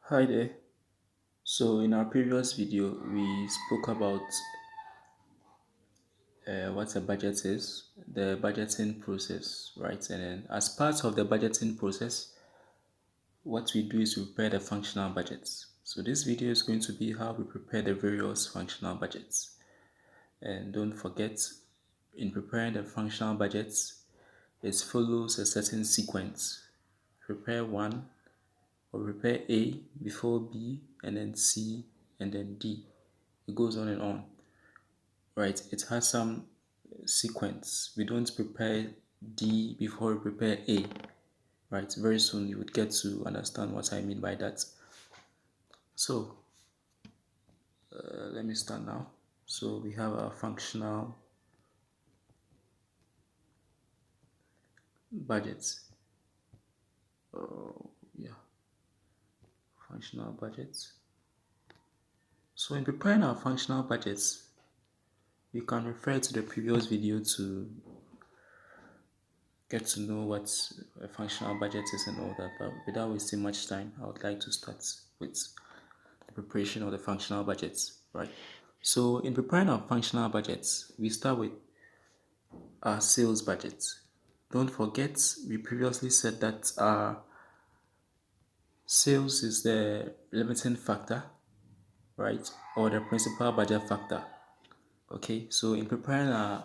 Hi there. So in our previous video, we spoke about what a budget is, the budgeting process, right? And then as part of the budgeting process, what we do is we prepare the functional budgets. So this video is going to be how we prepare the various functional budgets. And don't forget, in preparing the functional budgets, it follows a certain sequence. Prepare one or prepare A before B, and then C, and then D. It goes on and on. Right, it has some sequence. We don't prepare D before we prepare A. Right, very soon you would get to understand what I mean by that. So let me start now. So we have a functional budget. Yeah, functional budgets. So in preparing our functional budgets, you can refer to the previous video to get to know what a functional budget is and all that. But without wasting much time, I would like to start with the preparation of the functional budgets, right? So in preparing our functional budgets, we start with our sales budget. Don't forget, we previously said that our sales is the limiting factor, right? Or the principal budget factor. Okay, so in preparing our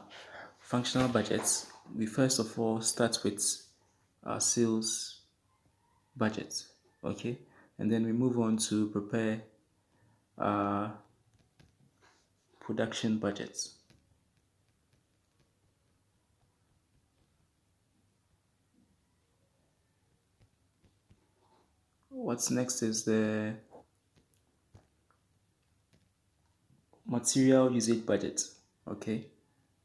functional budgets, we first of all start with our sales budget. Okay, and then we move on to prepare our production budgets. What's next is the material usage budget. Okay,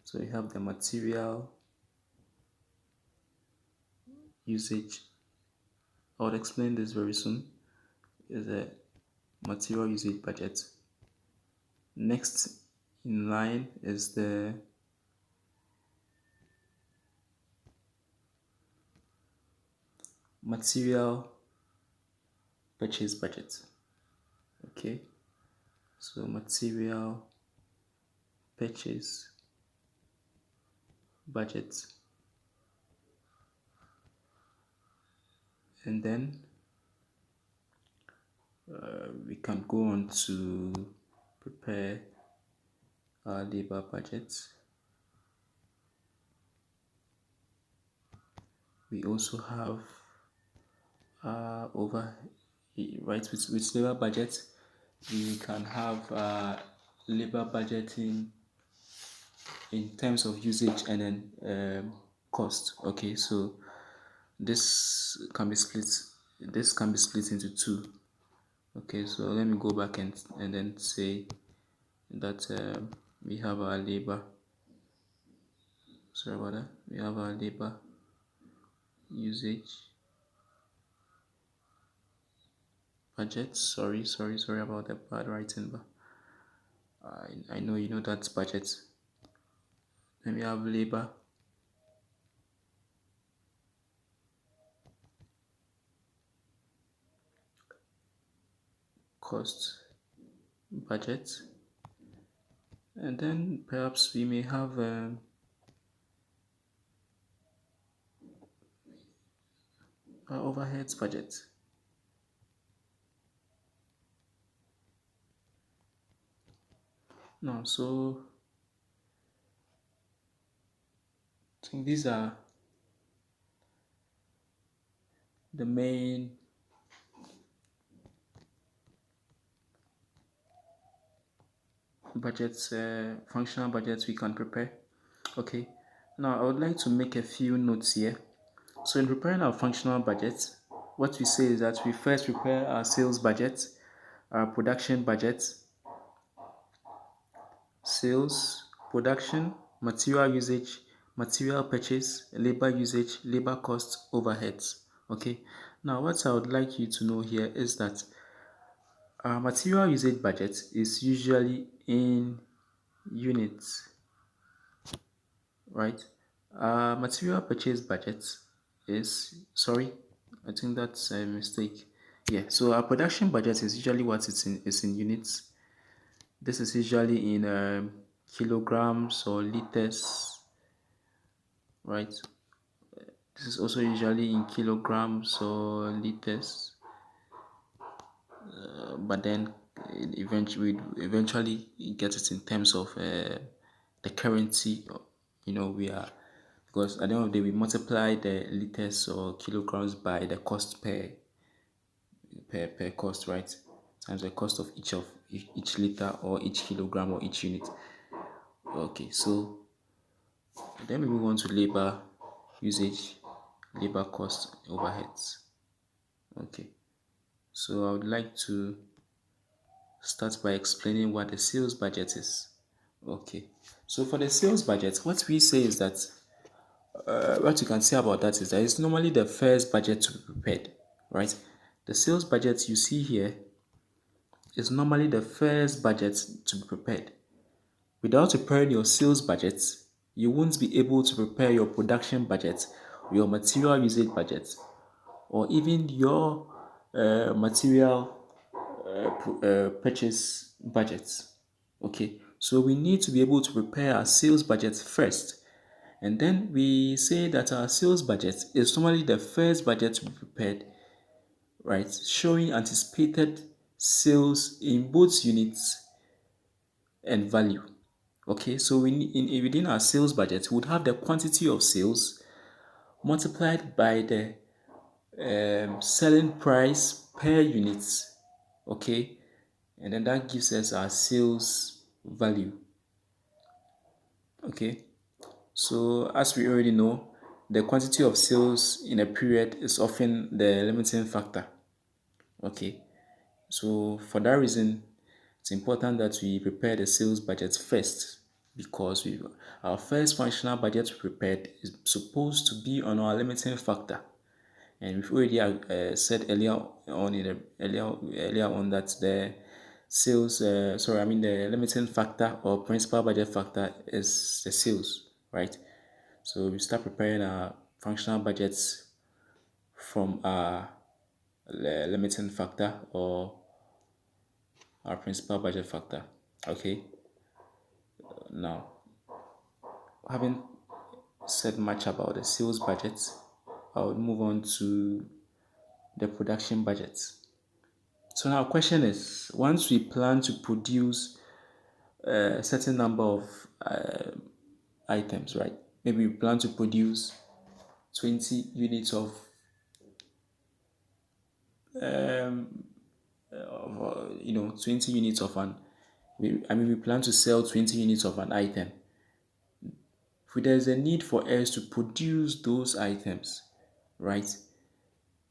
so we have the material usage. I'll explain this very soon. Is the material usage budget. Next in line is the material purchase budget. Okay, so material purchase budget, and then we can go on to prepare our labor budget. We also have over right with labor budget, we can have labor budgeting in terms of usage and then cost. Okay, so this can be split. This can be split into two. Okay, so let me go back and then say that we have our labor. Sorry about that. We have our labor usage budget. Sorry about that bad writing, but I know you know that's budget. Then we have labor cost budget, and then perhaps we may have our overheads budget. Now, so I think these are the main budgets, functional budgets we can prepare. Okay, now I would like to make a few notes here. So in preparing our functional budget, what we say is that we first prepare our sales budget, our production budget, sales, production, material usage, material purchase, labor usage, labor cost, overheads. Okay, now what I would like you to know here is that our material usage budget is usually in units, right? Material purchase budget is, sorry, I think that's a mistake. Yeah, so our production budget is usually what is in units. This is usually in kilograms or liters, right? This is also usually in kilograms or liters, but then eventually get it in terms of the currency. We are, because at the end of the day we multiply the liters or kilograms by the cost per cost, right? Times the cost of each liter or each kilogram or each unit. Okay, so then we move on to labor usage, labor cost, overheads. Okay, so I would like to start by explaining what the sales budget is. Okay, so for the sales budget, what we say is that what you can say about that is that it's normally the first budget to be prepared, right? The sales budget you see here is normally the first budget to be prepared. Without preparing your sales budget, you won't be able to prepare your production budget, your material usage budget, or even your material purchase budgets. Okay, so we need to be able to prepare our sales budget first, and then we say that our sales budget is normally the first budget to be prepared, right? Showing anticipated sales in both units and value. Okay, so within our sales budget, we would have the quantity of sales multiplied by the selling price per unit. Okay, and then that gives us our sales value. Okay, so as we already know, the quantity of sales in a period is often the limiting factor. Okay, so for that reason, it's important that we prepare the sales budget first, because our first functional budget we prepared is supposed to be on our limiting factor. And we've already said earlier on that the the limiting factor or principal budget factor is the sales, right? So we start preparing our functional budgets from our limiting factor or our principal budget factor. Okay, now having said much about the sales budget, I would move on to the production budget. So now question is, once we plan to produce a certain number of items, right? Maybe we plan to produce 20 units of 20 units of an, we plan to sell 20 units of an item. If there's a need for us to produce those items, right?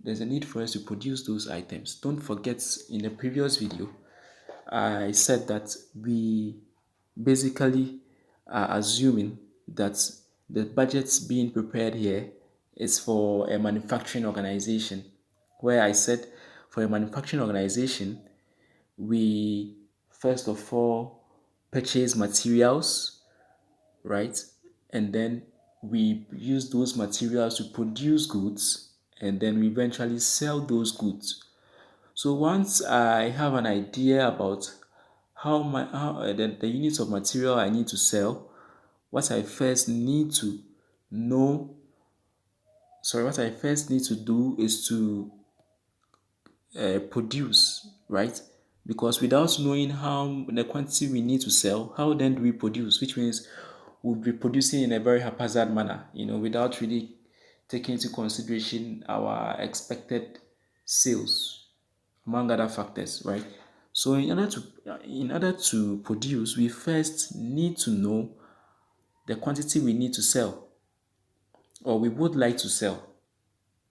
There's a need for us to produce those items. Don't forget, in the previous video, I said that we basically are assuming that the budgets being prepared here is for a manufacturing organization, where I said for a manufacturing organization, we first of all purchase materials, right? And then we use those materials to produce goods, and then we eventually sell those goods. So once I have an idea about the units of material I need to sell, what I first need to know, what I first need to do is to produce, right? Because without knowing how the quantity we need to sell, how then do we produce? Which means we'll be producing in a very haphazard manner, without really taking into consideration our expected sales, among other factors, right? So in order to produce, we first need to know the quantity we need to sell, or we would like to sell.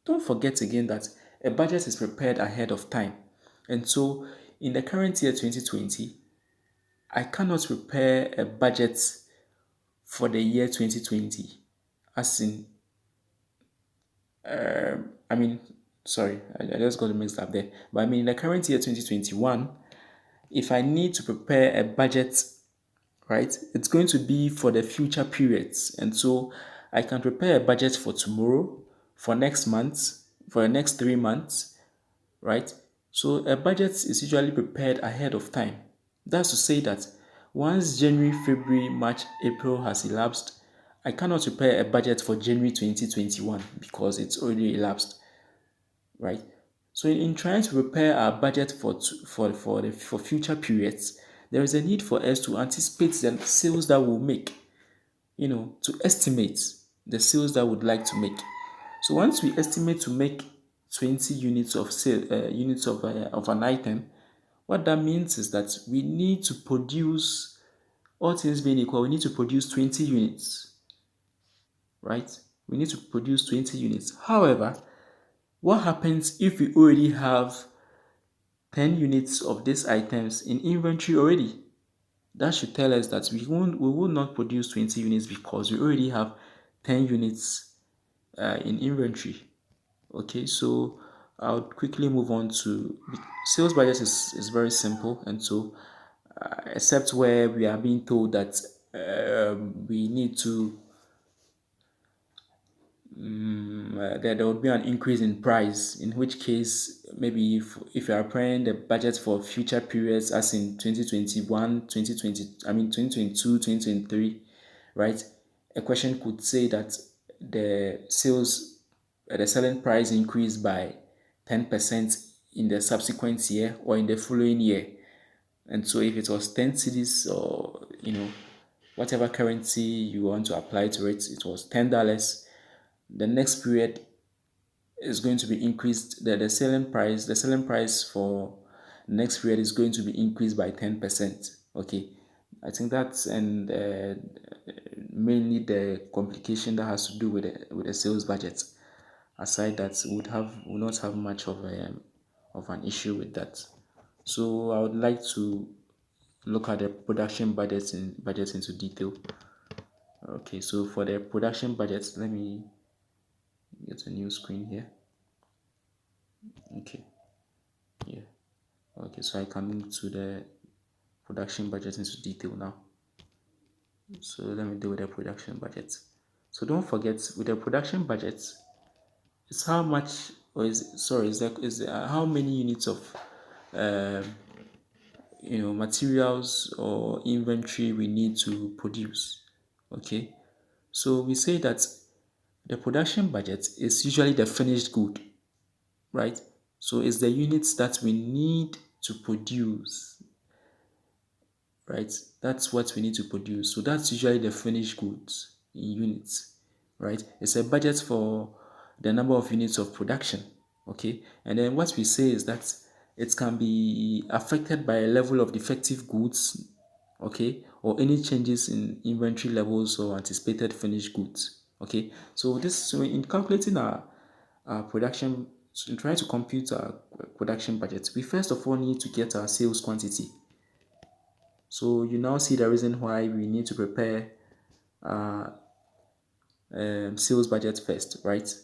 Don't forget again that a budget is prepared ahead of time. And so in the current year 2020, I cannot prepare a budget for the year 2020, as in, I mean, sorry, I just got mixed up there. But I mean, in the current year 2021, if I need to prepare a budget, right, it's going to be for the future periods. And so I can prepare a budget for tomorrow, for next month, for the next 3 months, right? So a budget is usually prepared ahead of time. That's to say that once January, February, March, April has elapsed, I cannot prepare a budget for January 2021 because it's already elapsed, right? So in trying to prepare our budget for future periods, there is a need for us to anticipate the sales that we'll make, to estimate the sales that we'd like to make. So once we estimate to make 20 units of sale, of an item, what that means is that we need to produce, all things being equal, we need to produce 20 units, right? We need to produce 20 units. However, what happens if we already have 10 units of these items in inventory already? That should tell us that we will not produce 20 units because we already have 10 units in inventory. Okay, so I'll quickly move on to sales budget is very simple, and so except where we are being told that we need to that there would be an increase in price, in which case maybe if you are preparing the budget for future periods as in 2021, 2020, I mean 2022, 2023, right? A question could say that the selling price increased by 10% in the subsequent year or in the following year. And so if it was 10 cedis or whatever currency you want to apply to it, it was $10. The next period is going to be increased. The selling price for next period is going to be increased by 10%. Okay, I think that's and mainly the complication that has to do with the sales budget. Aside that, would not have much of an issue with that. So I would like to look at the production budgets into detail. Okay, so for the production budgets, let me get a new screen here. Okay, yeah. Okay, so I can move to the production budget into detail now. So let me deal with the production budget. So don't forget, with the production budget, it's how much, or how many units of materials or inventory we need to produce. Okay, so we say that the production budget is usually the finished good, right? So it's the units that we need to produce, right? That's what we need to produce. So that's usually the finished goods in units, right? It's a budget for the number of units of production, okay? And then what we say is that it can be affected by a level of defective goods, okay, or any changes in inventory levels or anticipated finished goods, okay? So in calculating our production, so in trying to compute our production budget, we first of all need to get our sales quantity. So you now see the reason why we need to prepare sales budget first, right?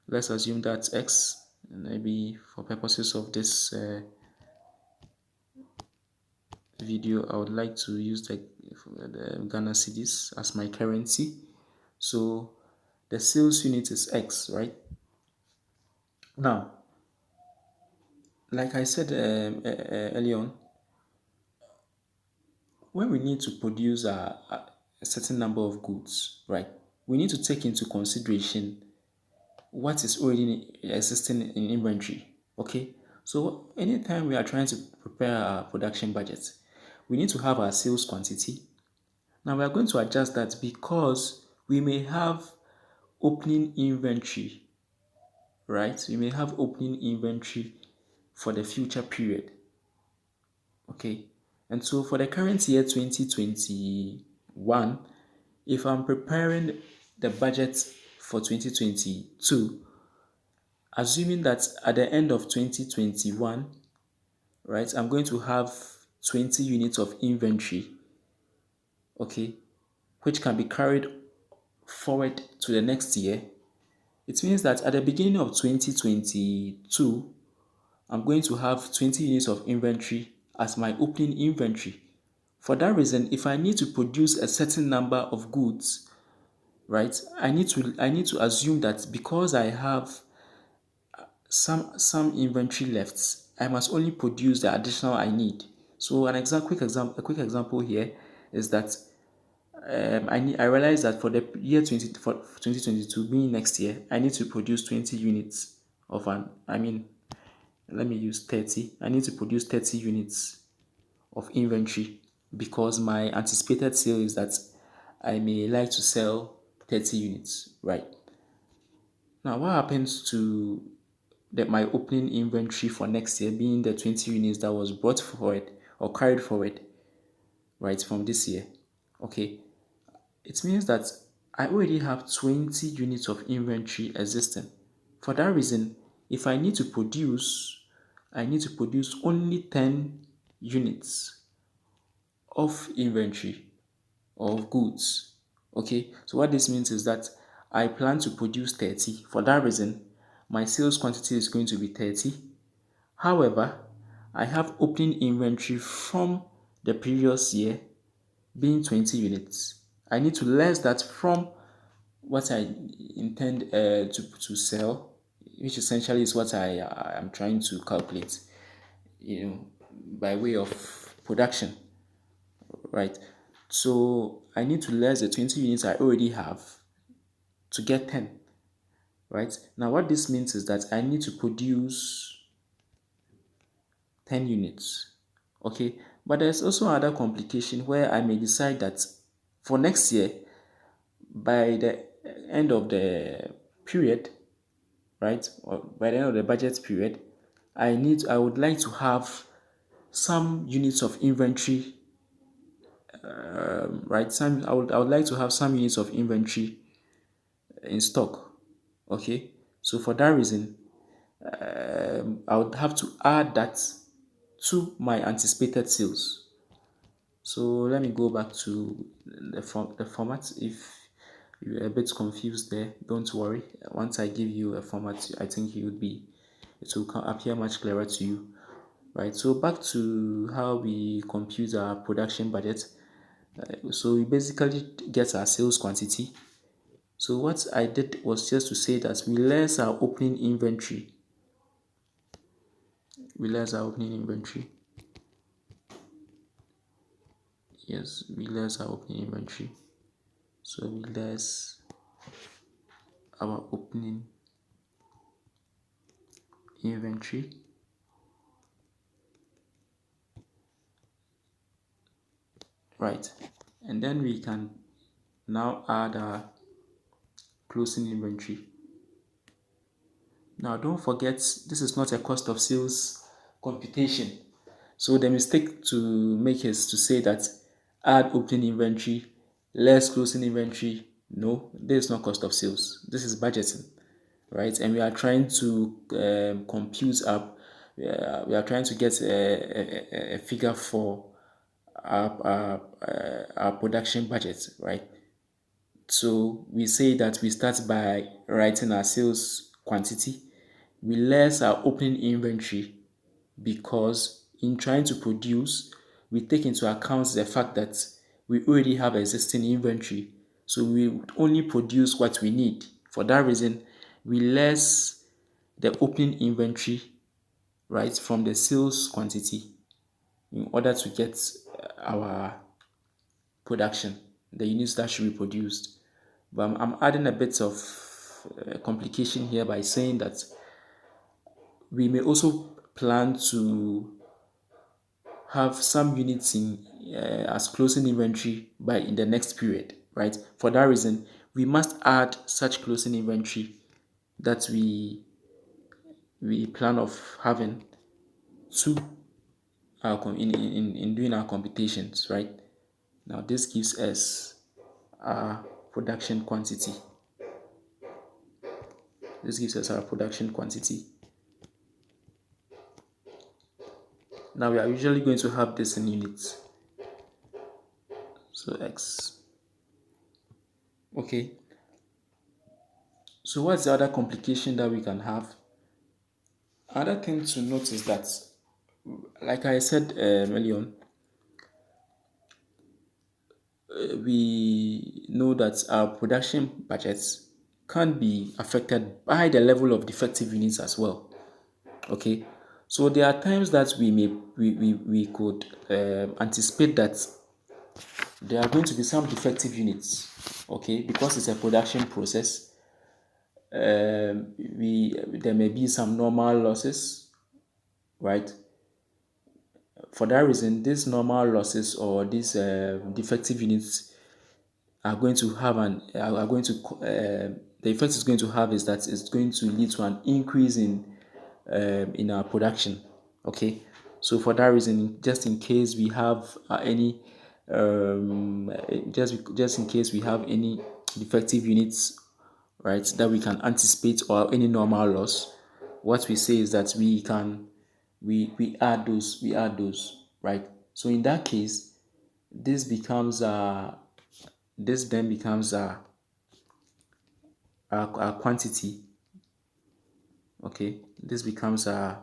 Let's assume that's X. And maybe for purposes of this video, I would like to use the Ghana cedis as my currency. So the sales unit is X, right? Now, like I said earlier on, when we need to produce a certain number of goods, right, we need to take into consideration what is already existing in inventory. Okay, so anytime we are trying to prepare our production budget, we need to have our sales quantity. Now we are going to adjust that because we may have opening inventory, right? We may have opening inventory for the future period. Okay, and so for the current year 2021, if I'm preparing the budget for 2022, assuming that at the end of 2021, right, I'm going to have 20 units of inventory, okay, which can be carried forward to the next year. It means that at the beginning of 2022, I'm going to have 20 units of inventory as my opening inventory. For that reason, if I need to produce a certain number of goods, right, I need to assume that because I have some inventory left, I must only produce the additional I need. So a quick example here is that I realize that for the year 2022 being next year, I need to produce 20 units of an, I mean, let me use 30. I need to produce 30 units of inventory because my anticipated sale is that I may like to sell 30 units, right? Now, what happens to my opening inventory for next year being the 20 units that was brought forward or carried forward, right, from this year? Okay, it means that I already have 20 units of inventory existing. For that reason, if I need to produce, I need to produce only 10 units of inventory of goods. Okay, so what this means is that I plan to produce 30. For that reason, my sales quantity is going to be 30. However, I have opening inventory from the previous year being 20 units. I need to less that from what I intend to sell, which essentially is what I am trying to calculate, you know, by way of production, right? So I need to less the 20 units I already have to get 10, right? Now, what this means is that I need to produce 10 units, okay? But there's also another complication where I may decide that for next year, by the end of the period, right, or by the end of the budget period, I would like to have some units of inventory, right? I would like to have some units of inventory in stock. Okay, so for that reason, I would have to add that to my anticipated sales. So let me go back to the format. If you're a bit confused there, don't worry. Once I give you a format, I think it will appear much clearer to you. Right. So back to how we compute our production budget. So we basically get our sales quantity. So what I did was just to say that we less our opening inventory. We less our opening inventory. Yes, we less our opening inventory. So we less our opening inventory. Right. And then we can now add our closing inventory. Now don't forget, this is not a cost of sales computation. So the mistake to make is to say that add opening inventory, less closing inventory. No, this is not cost of sales. This is budgeting, right? And we are trying to compute up. We are trying to get a figure for our production budget, right? So we say that we start by writing our sales quantity. We less our opening inventory because in trying to produce, we take into account the fact that we already have existing inventory. So we would only produce what we need. For that reason, we less the opening inventory, right, from the sales quantity in order to get our production, the units that should be produced. But I'm adding a bit of complication here by saying that we may also plan to have some units in as closing inventory by in the next period, right? For that reason, we must add such closing inventory that we plan of having to in doing our computations, right? Now this gives us our production quantity. This gives us our production quantity. Now we are usually going to have this in units. So X. Okay. So what's the other complication that we can have? Another thing to note is that, like I said earlier on, we know that our production budgets can be affected by the level of defective units as well. Okay, So there are times that we could anticipate that there are going to be some defective units, okay, because it's a production process. We There may be some normal losses, right? For that reason, these normal losses or these defective units are going to have are going to the effect it's going to have is that it's going to lead to an increase in our production. Okay, so for that reason, just in case we have any just in case we have any defective units, right, that we can anticipate, or any normal loss, what we say is that we add those, right? So in that case, this becomes this then becomes a quantity. Okay, this becomes a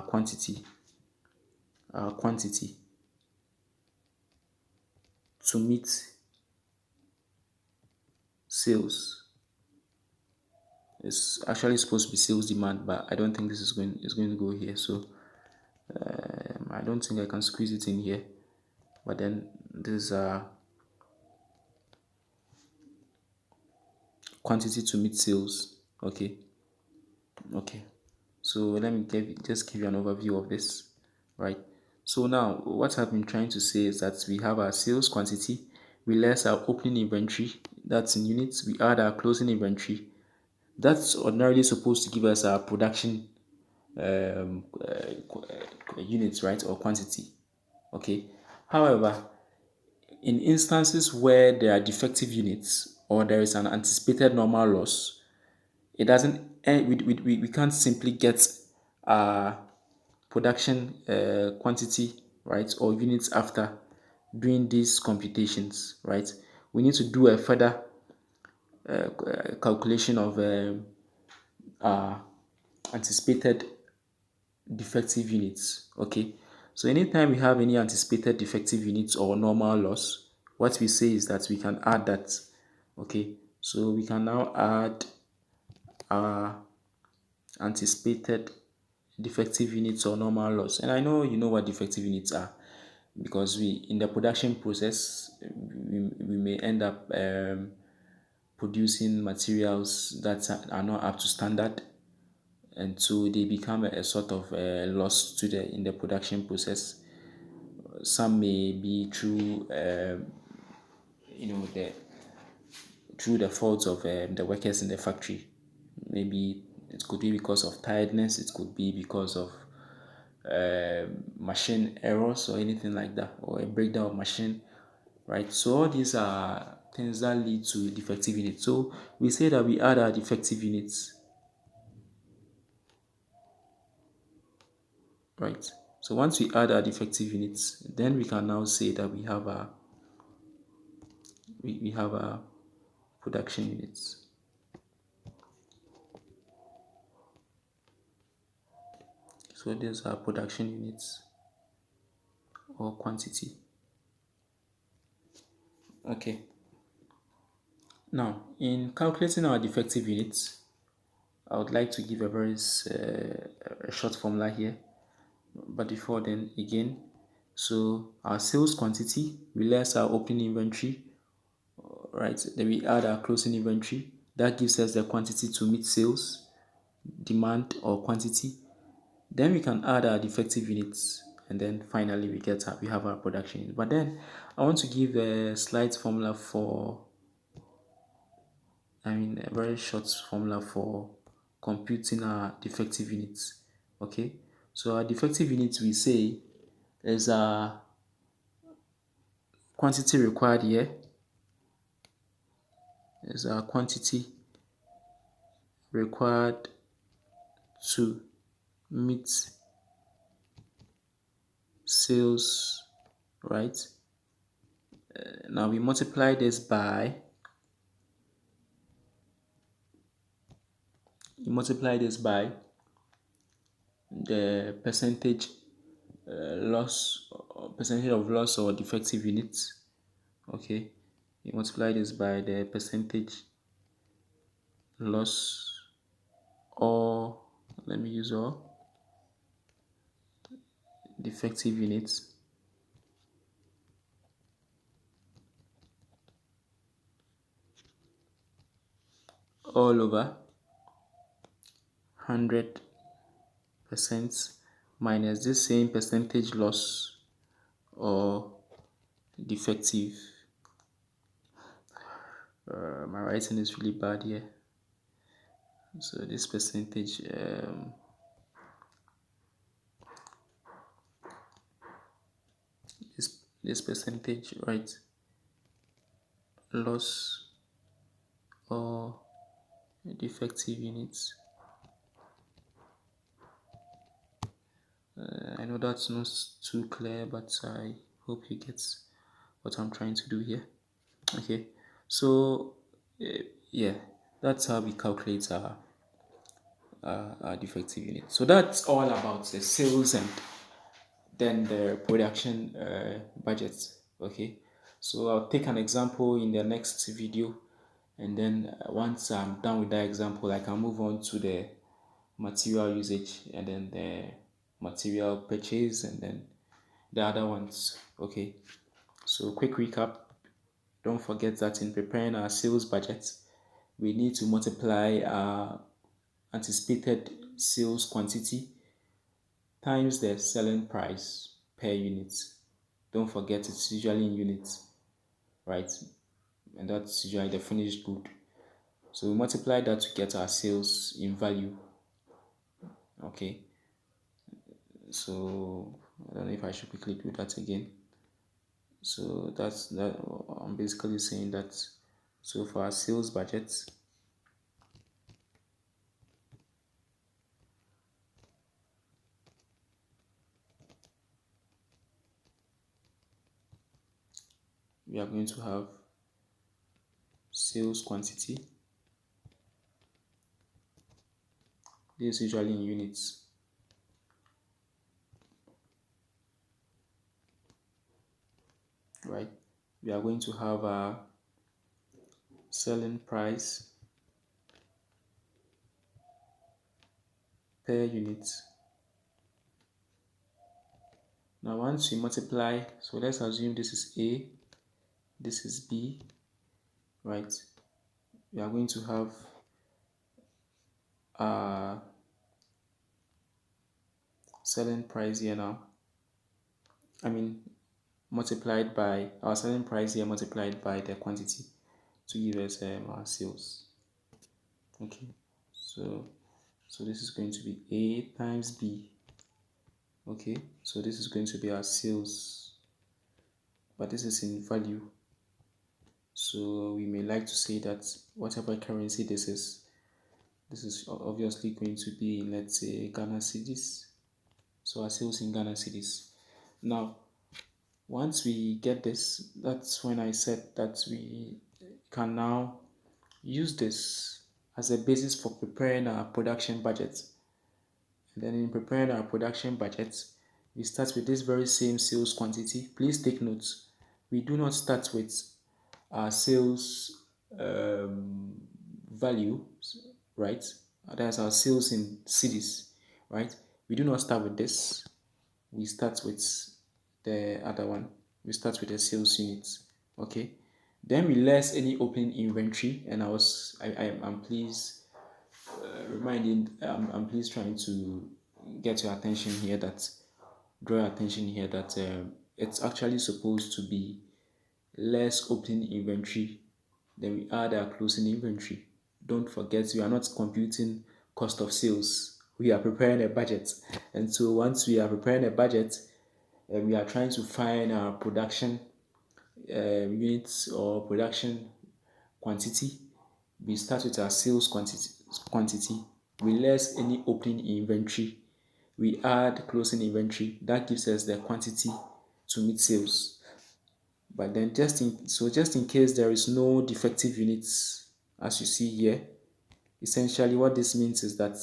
quantity a quantity to meet sales. It's actually supposed to be sales demand, but I don't think this is going to go here. So I don't think I can squeeze it in here. But then this is a quantity to meet sales. Okay, okay. So let me just give you an overview of this, right? So now what I've been trying to say is that we have our sales quantity, we less our opening inventory, that's in units, we add our closing inventory. That's ordinarily supposed to give us our production units, right, or quantity. Okay. However, in instances where there are defective units or there is an anticipated normal loss, it doesn't we can't simply get our production quantity, right, or units after doing these computations, right. We need to do a further calculation of anticipated defective units. Okay, so anytime we have any anticipated defective units or normal loss, what we say is that we can add that. Okay, so we can now add our anticipated defective units or normal loss. And I know you know what defective units are, because we in the production process we may end up producing materials that are not up to standard, and so they become a sort of loss to the in the production process. Some may be through the through the faults of the workers in the factory. Maybe it could be because of tiredness, it could be because of machine errors or anything like that, or a breakdown of machine, right? So all these are things that lead to defective units. So we say that we add our defective units, right? So once we add our defective units, then we can now say that we have our production units. So these are production units or quantity. Okay. Now, in calculating our defective units, I would like to give a very a short formula here. But before then, again, so our sales quantity, we less our opening inventory, right? Then we add our closing inventory. That gives us the quantity to meet sales demand or quantity. Then we can add our defective units, and then finally we have our production unit. But then I want to give a slight formula for, a very short formula for computing our defective units. Okay, so our defective units, we say there's a quantity required here. There's a quantity required to meet sales, right? Now we multiply this by the percentage loss, or percentage of loss or defective units. Okay, you multiply this by the percentage loss, or let me use all, defective units all over 100% minus this same percentage loss or defective. My writing is really bad here. So this percentage, this percentage, right? Loss or defective units. I know that's not too clear, but I hope you get what I'm trying to do here. Okay, so yeah, that's how we calculate our defective unit. So that's all about the sales and then the production budget. Okay, so I'll take an example in the next video, and then once I'm done with that example, I can move on to the material usage and then the material purchase and then the other ones. Okay, so quick recap. Don't forget that in preparing our sales budget, we need to multiply our anticipated sales quantity times the selling price per unit. Don't forget it's usually in units, right? And that's usually the finished good. So we multiply that to get our sales in value. Okay, so I don't know if I should quickly do that again. So that's that. I'm basically saying that. So for our sales budget, we are going to have sales quantity. This is usually in units. Right? We are going to have a selling price per unit. Now once we multiply, so let's assume this is A, this is B, right? We are going to have a selling price here now. I mean, multiplied by our selling price here multiplied by the quantity to give us our sales. Okay, so this is going to be A times B. Okay, so this is going to be our sales, but this is in value. So we may like to say that whatever currency this is obviously going to be in, let's say, Ghana cedis. So our sales in Ghana cedis. Now, once we get this, that's when I said that we can now use this as a basis for preparing our production budget. And then in preparing our production budget, we start with this very same sales quantity. Please take notes. We do not start with our sales value, right? That's our sales in cities, right? We do not start with this. We start with the other one. We start with the sales units, okay? Then we less any opening inventory, and I'm pleased I'm pleased trying to get your attention here that draw your attention here that it's actually supposed to be less opening inventory, then we add our closing inventory. Don't forget, we are not computing cost of sales. We are preparing a budget. And so once we are preparing a budget, we are trying to find our production units or production quantity. We start with our sales quantity. We less any opening inventory. We add closing inventory. That gives us the quantity to meet sales. But then just in case there is no defective units, as you see here, essentially what this means is that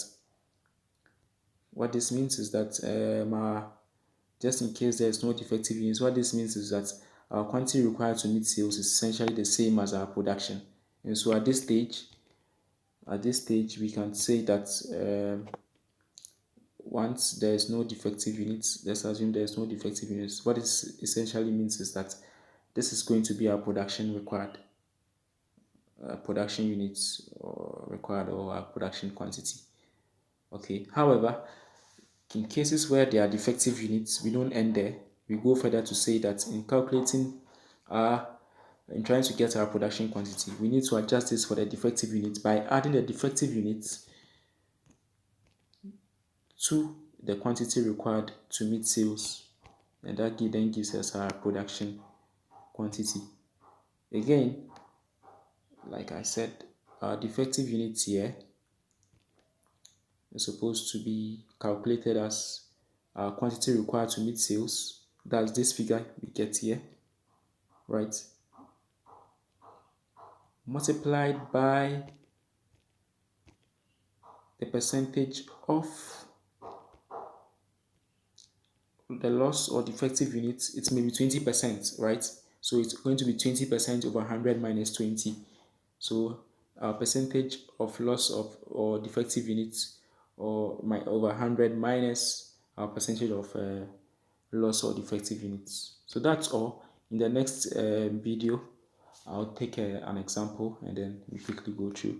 just in case there is no defective units, what this means is that our quantity required to meet sales is essentially the same as our production. And so at this stage we can say that once there is no defective units, let's assume there is no defective units. What this essentially means is that this is going to be our production required, production units or required, or our production quantity. Okay. However, in cases where there are defective units, we don't end there. We go further to say that in calculating our, in trying to get our production quantity, we need to adjust this for the defective units by adding the defective units to the quantity required to meet sales, and that then gives us our production quantity. Again, like I said, our defective units here is supposed to be calculated as our quantity required to meet sales. That's this figure we get here, right? Multiplied by the percentage of the loss or defective units. It may be 20%, right? So it's going to be 20% over 100 minus 20. So our percentage of loss of or defective units, or over 100 minus our percentage of loss or defective units. So that's all. In the next video, I'll take an example and then we quickly go through.